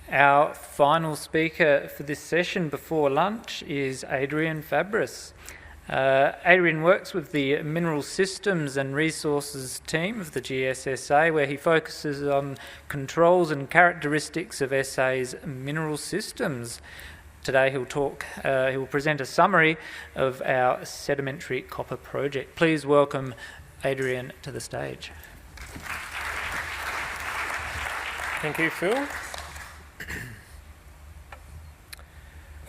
Our final speaker for this session before lunch is Adrian Fabris. Adrian works with the Mineral Systems and Resources team of the GSSA, where he focuses on controls and characteristics of SA's mineral systems. Today he will present a summary of our sedimentary copper project. Please welcome Adrian to the stage. Thank you, Phil.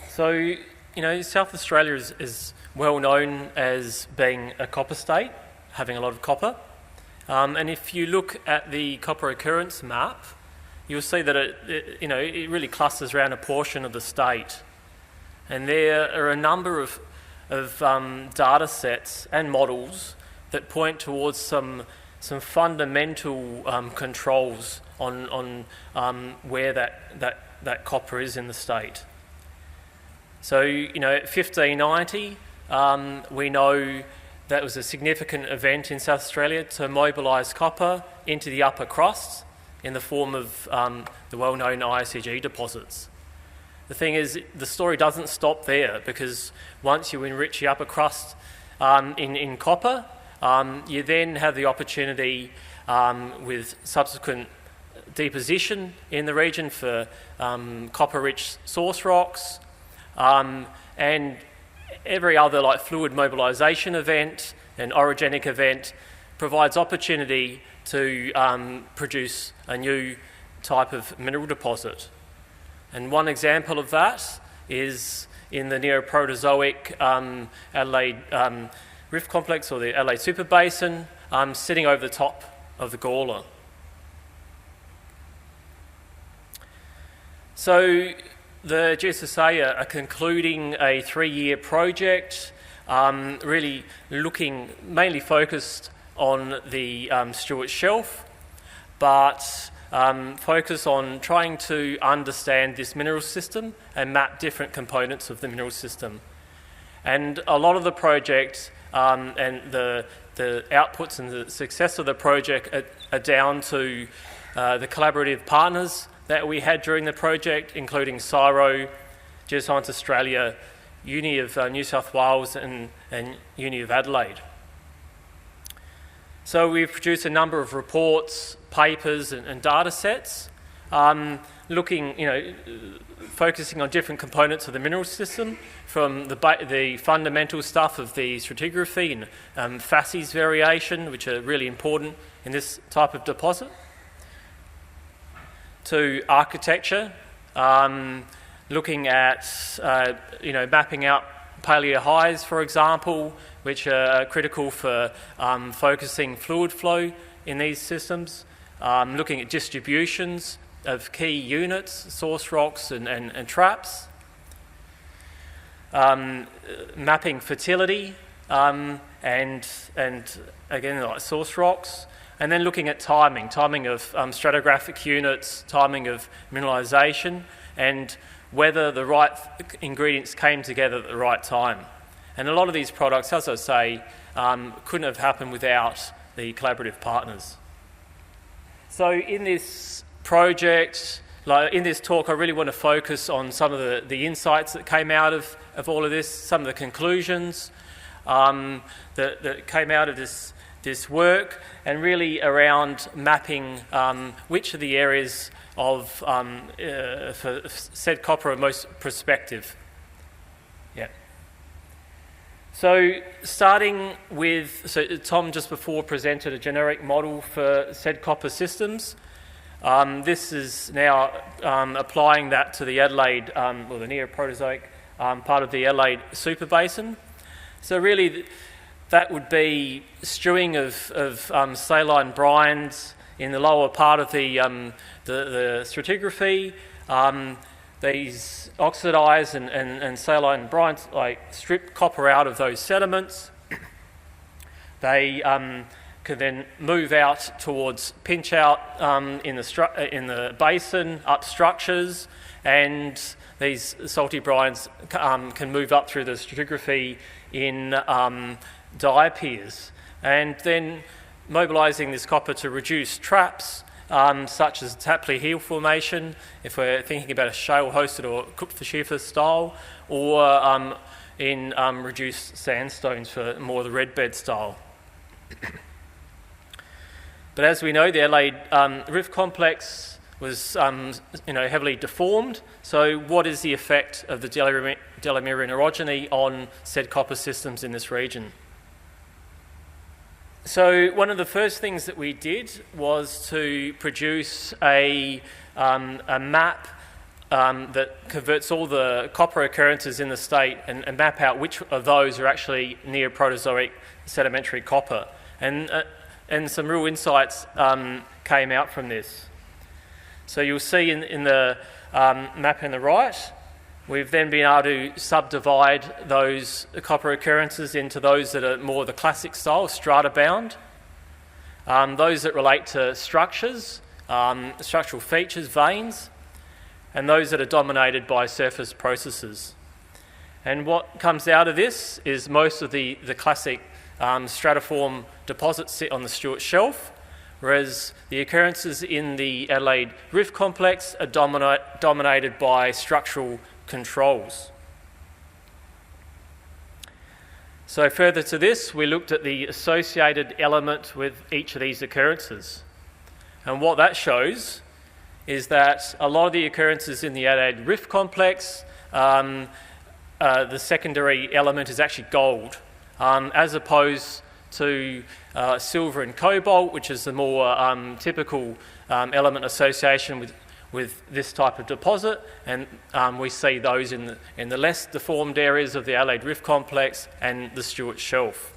So, South Australia is well known as being a copper state, having a lot of copper. And if you look at the copper occurrence map, you'll see that it really clusters around a portion of the state. And there are a number of data sets and models that point towards some fundamental controls on where that copper is in the state. So, at 1590, we know that was a significant event in South Australia to mobilise copper into the upper crust in the form of the well-known ISEG deposits. The thing is, the story doesn't stop there, because once you enrich the upper crust in copper, you then have the opportunity with subsequent deposition in the region for copper-rich source rocks, and every other fluid mobilisation event and orogenic event provides opportunity to produce a new type of mineral deposit. And one example of that is in the Neoproterozoic Adelaide Rift Complex, or the Adelaide Super Basin, sitting over the top of the Gawler. So the GSSA are concluding a 3-year project, really looking mainly focused on the Stuart Shelf, but focus on trying to understand this mineral system and map different components of the mineral system. And a lot of the project and the outputs and the success of the project are down to the collaborative partners that we had during the project, including CSIRO, Geoscience Australia, Uni of New South Wales and Uni of Adelaide. So we've produced a number of reports, papers and data sets, looking, focusing on different components of the mineral system, from the fundamental stuff of the stratigraphy and facies variation, which are really important in this type of deposit, to architecture, looking at, mapping out paleo highs, for example, which are critical for focusing fluid flow in these systems, looking at distributions of key units, source rocks and traps, mapping fertility and again, source rocks, and then looking at timing of stratigraphic units, timing of mineralisation, and whether the right ingredients came together at the right time. And a lot of these products, as I say, couldn't have happened without the collaborative partners. So in this project, in this talk, I really want to focus on some of the insights that came out of all of this, some of the conclusions that came out of this work, and really around mapping which of the areas of for said copper are most prospective. Yeah. So starting with, Tom just before presented a generic model for said copper systems. This is now applying that to the Adelaide, the Neoproterozoic part of the Adelaide Super Basin. So really, that would be stewing of saline brines in the lower part of the stratigraphy. These oxidised and saline brines strip copper out of those sediments. They can then move out towards pinch out in the basin, up structures, and these salty brines can move up through the stratigraphy in diapirs, and then mobilising this copper to reduce traps such as Tapley Hill Formation, if we're thinking about a shale-hosted or Kupferschiefer style, or in reduced sandstones for more the red bed style. But as we know, the Adelaide Rift Complex was heavily deformed. So what is the effect of the Delamerian orogeny on said copper systems in this region? So one of the first things that we did was to produce a map that converts all the copper occurrences in the state and map out which of those are actually Neoproterozoic sedimentary copper. And some real insights came out from this. So you'll see in the map on the right, we've then been able to subdivide those copper occurrences into those that are more the classic style, strata-bound, those that relate to structures, structural features, veins, and those that are dominated by surface processes. And what comes out of this is most of the classic stratiform deposits sit on the Stuart Shelf, whereas the occurrences in the Adelaide Rift Complex are dominated by structural controls. So further to this, we looked at the associated element with each of these occurrences. And what that shows is that a lot of the occurrences in the Adelaide Rift Complex, the secondary element is actually gold, as opposed to silver and cobalt, which is the more typical element association with this type of deposit, and we see those in the less deformed areas of the Adelaide Rift Complex and the Stuart Shelf.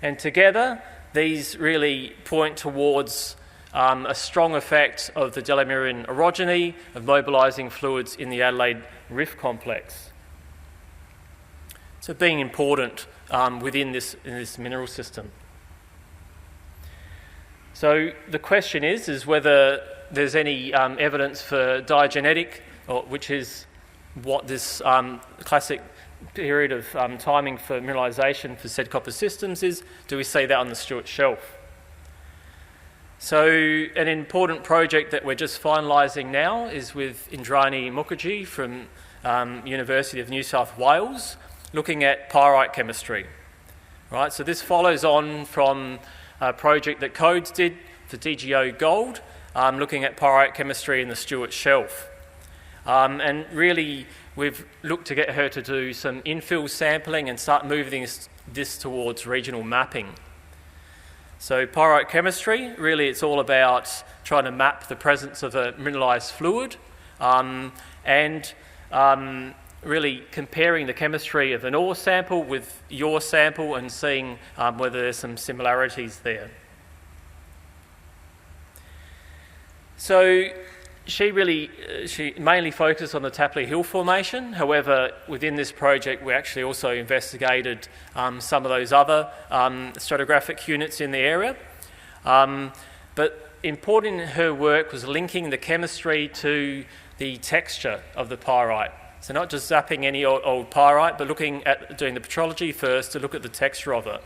And together, these really point towards a strong effect of the Delamerian orogeny of mobilising fluids in the Adelaide Rift Complex. So being important within this mineral system. So the question is whether there's any evidence for diagenetic, which is what this classic period of timing for mineralisation for said copper systems is. Do we see that on the Stuart Shelf? So an important project that we're just finalising now is with Indrani Mukherjee from University of New South Wales, looking at pyrite chemistry. Right, so this follows on from a project that Codes did for DGO Gold, looking at pyrite chemistry in the Stuart Shelf. And really, we've looked to get her to do some infill sampling and start moving this towards regional mapping. So pyrite chemistry, really it's all about trying to map the presence of a mineralised fluid and really comparing the chemistry of an ore sample with your sample and seeing whether there's some similarities there. So she mainly focused on the Tapley Hill Formation. However, within this project, we actually also investigated some of those other stratigraphic units in the area. But important in her work was linking the chemistry to the texture of the pyrite. So not just zapping any old pyrite, but looking at doing the petrology first to look at the texture of it.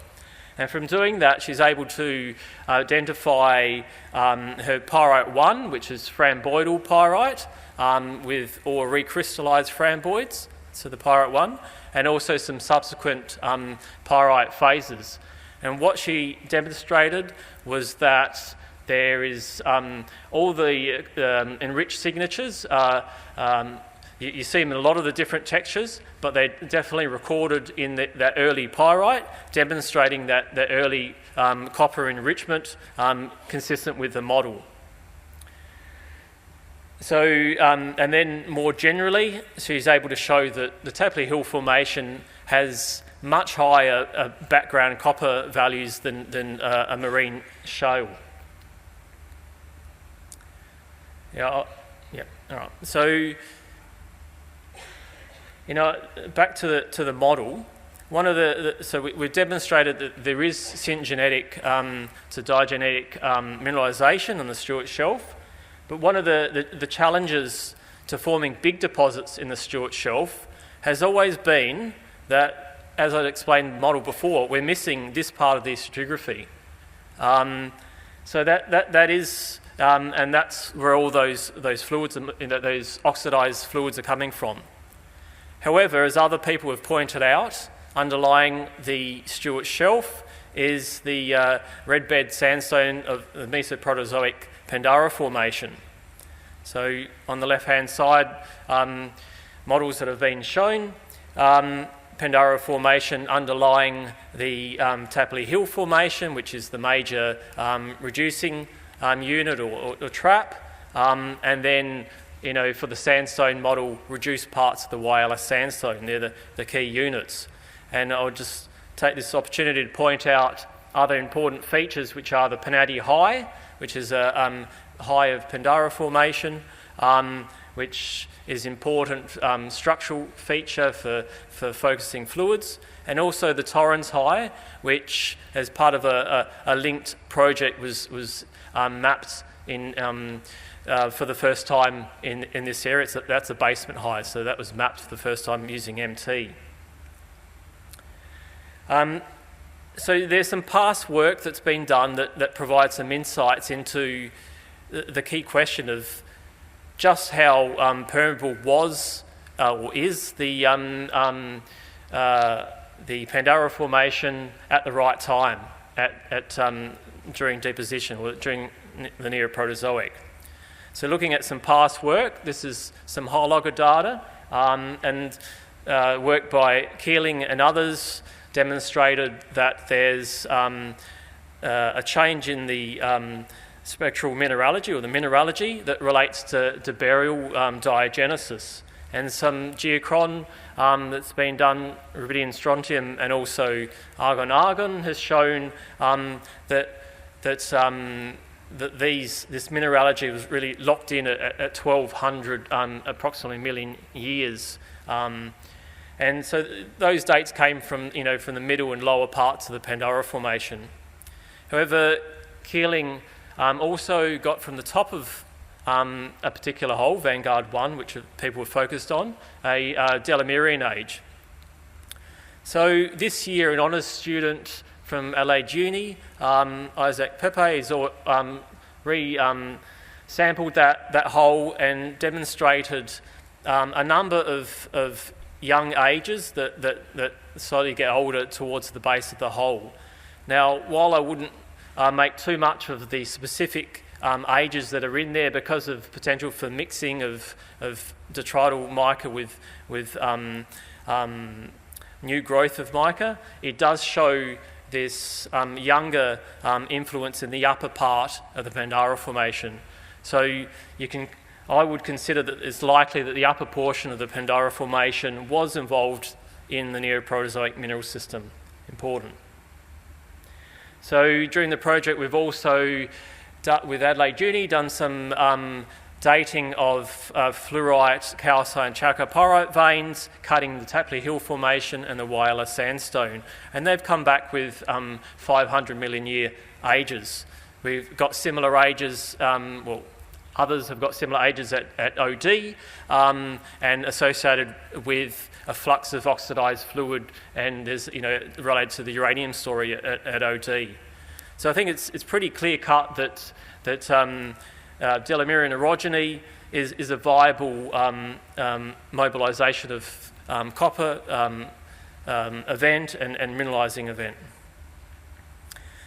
And from doing that, she's able to identify her pyrite 1, which is framboidal pyrite, or recrystallised framboids, so the pyrite 1, and also some subsequent pyrite phases. And what she demonstrated was that there is all the enriched signatures you see them in a lot of the different textures, but they're definitely recorded in that early pyrite, demonstrating that early copper enrichment consistent with the model. So, and then more generally, she's able to show that the Tapley Hill Formation has much higher background copper values than a marine shale. Yeah, all right. So, back to the model. One of so we've demonstrated that there is syngenetic to diagenetic mineralisation on the Stuart Shelf, but one of the challenges to forming big deposits in the Stuart Shelf has always been that, as I explained in the model before, we're missing this part of the stratigraphy. So that is and that's where all those fluids, those oxidised fluids are coming from. However, as other people have pointed out, underlying the Stewart Shelf is the red bed sandstone of the Mesoproterozoic Pandara Formation. So on the left-hand side, models that have been shown, Pandara Formation underlying the Tapley Hill Formation, which is the major reducing unit or trap, and then for the sandstone model, reduced parts of the Whyalla sandstone. They're the key units. And I'll just take this opportunity to point out other important features, which are the Panati High, which is a high of Pandara Formation, which is important structural feature for focusing fluids, and also the Torrens High, which as part of a linked project was mapped in for the first time in this area. That's a basement high, so that was mapped for the first time using MT. So there's some past work that's been done that provides some insights into the key question of just how permeable was or is the Pandara Formation at the right time during deposition or during the Neoproterozoic. So looking at some past work, this is some whole logger data, and work by Keeling and others demonstrated that there's a change in the spectral mineralogy or the mineralogy that relates to burial diagenesis, and some geochron that's been done, rubidium strontium and also argon has shown that this mineralogy was really locked in at 1200 approximately million years. And so those dates came from the middle and lower parts of the Pandara Formation. However, Keeling also got from the top of a particular hole, Vanguard 1, which people were focused on, a Delamerian age. So this year, an honours student from Adelaide Uni, Isaac Pepe, has re-sampled that hole and demonstrated a number of young ages that slowly get older towards the base of the hole. Now, while I wouldn't make too much of the specific ages that are in there because of potential for mixing of detrital mica with new growth of mica, it does show this younger influence in the upper part of the Pandara Formation. So I would consider that it's likely that the upper portion of the Pandara Formation was involved in the Neoproterozoic mineral system. Important. So during the project, we've also, with Adelaide Uni, done some dating of fluorite, calcite, chalcopyrite veins, cutting the Tapley Hill Formation and the Whyalla sandstone. And they've come back with 500 million year ages. We've got similar ages, others have got similar ages at OD, and associated with a flux of oxidised fluid, and there's related to the uranium story at OD. So I think it's pretty clear cut that Delamerian orogeny is a viable mobilisation of copper event and mineralising event.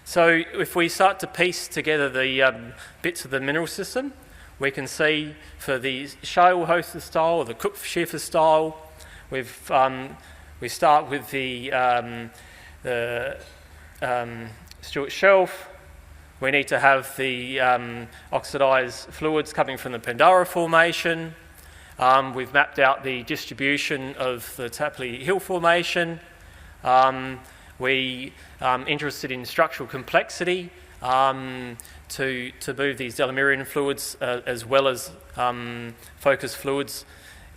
So if we start to piece together the bits of the mineral system, we can see for the shale hosted style or the Kupferschiefer style, we start with the Stewart Shelf. We need to have the oxidised fluids coming from the Pandara Formation. We've mapped out the distribution of the Tapley Hill Formation. We interested in structural complexity to move these Delamerian fluids as well as focused fluids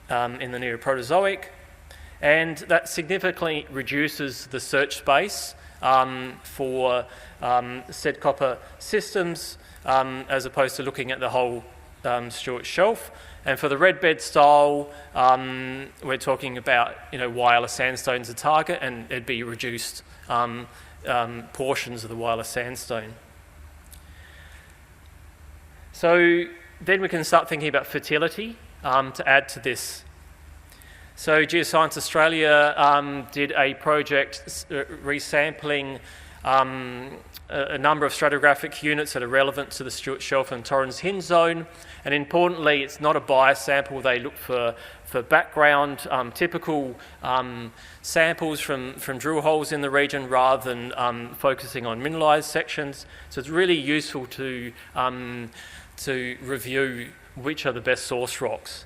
in the Neoproterozoic, and that significantly reduces the search space for said copper systems as opposed to looking at the whole Stewart Shelf. And for the red bed style, we're talking about Whyalla sandstone as a target, and it'd be reduced portions of the Whyalla sandstone. So then we can start thinking about fertility to add to this. So Geoscience Australia did a project resampling a number of stratigraphic units that are relevant to the Stuart Shelf and Torrens Hinge Zone, and importantly, it's not a bias sample. They look for background, typical samples from drill holes in the region rather than focusing on mineralised sections. So it's really useful to review which are the best source rocks.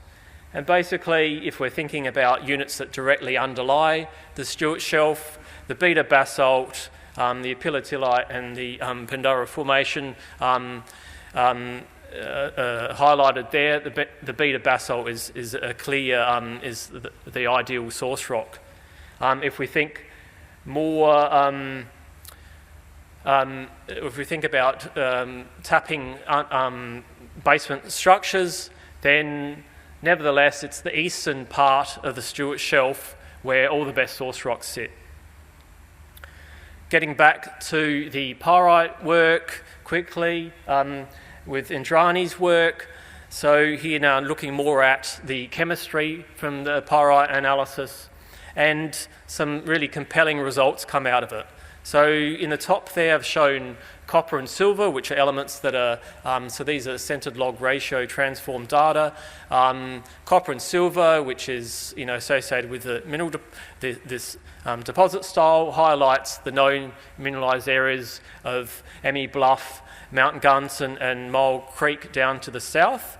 And basically, if we're thinking about units that directly underlie the Stuart Shelf, the beta basalt, the epilitillite and the Pandora Formation highlighted there. The beta basalt is a clear is the ideal source rock. If we think more, if we think about tapping basement structures, then nevertheless it's the eastern part of the Stuart Shelf where all the best source rocks sit. Getting back to the pyrite work quickly, with Indrani's work. So here now looking more at the chemistry from the pyrite analysis, and some really compelling results come out of it. So in the top there I've shown copper and silver, which are elements that are, so these are centered log ratio transform data. Copper and silver, which is associated with the mineral, this deposit style, highlights the known mineralised areas of Emmy Bluff, Mountain Guns and Mole Creek down to the south.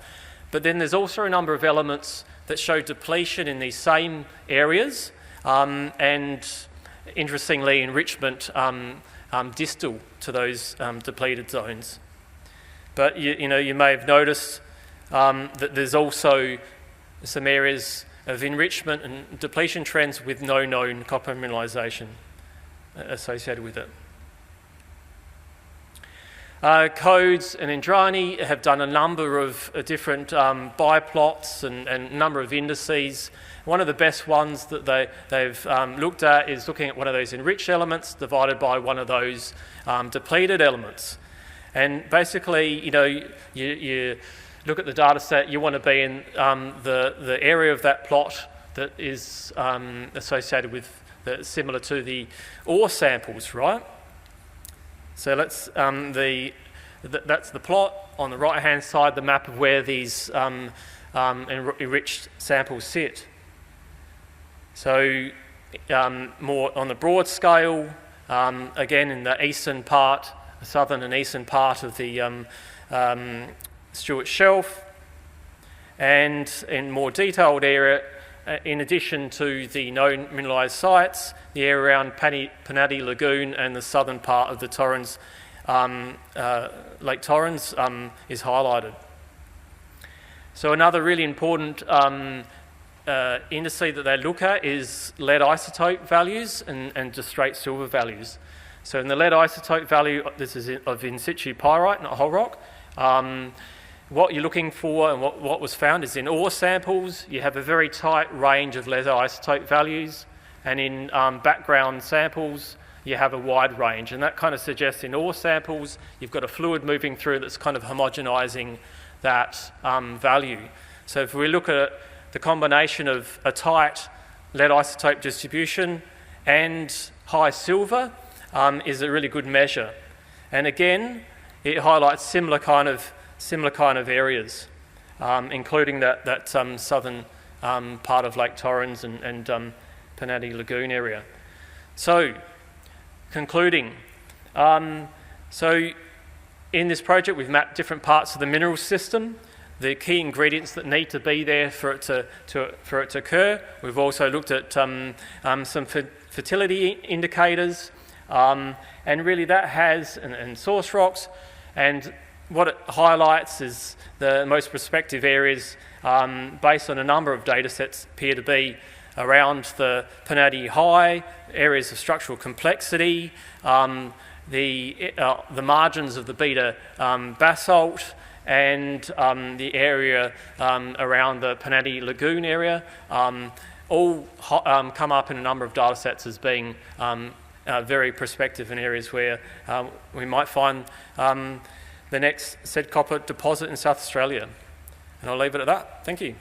But then there's also a number of elements that show depletion in these same areas, and interestingly enrichment distal to those depleted zones. But you may have noticed that there's also some areas of enrichment and depletion trends with no known copper mineralisation associated with it. Codes and Indrani have done a number of different biplots and a number of indices. One of the best ones that they've looked at is looking at one of those enriched elements divided by one of those depleted elements. And basically, you look at the data set, you want to be in the area of that plot that is associated with, similar to the ore samples, right? So let's that's the plot on the right-hand side, the map of where these enriched samples sit. So more on the broad scale, again in the eastern part, the southern and eastern part of the Stuart Shelf, and in more detailed area, in addition to the known mineralised sites, the area around Panatti Lagoon and the southern part of the Torrens, Lake Torrens, is highlighted. So another really important indice that they look at is lead isotope values and just straight silver values. So in the lead isotope value, this is of in situ pyrite, not whole rock. What you're looking for and what was found is in ore samples, you have a very tight range of lead isotope values, and in background samples, you have a wide range. And that kind of suggests in ore samples, you've got a fluid moving through that's kind of homogenising that value. So if we look at the combination of a tight lead isotope distribution and high silver is a really good measure. And again, it highlights similar kind of areas, including that southern part of Lake Torrens and Panatti Lagoon area. So, concluding, so in this project we've mapped different parts of the mineral system, the key ingredients that need to be there for it to occur. We've also looked at some fertility indicators, and really that has, and source rocks, and what it highlights is the most prospective areas based on a number of data sets appear to be around the Panatti High, areas of structural complexity, the margins of the beta basalt, and the area around the Panatti Lagoon area, all come up in a number of data sets as being very prospective in areas where we might find the next said copper deposit in South Australia. And I'll leave it at that. Thank you.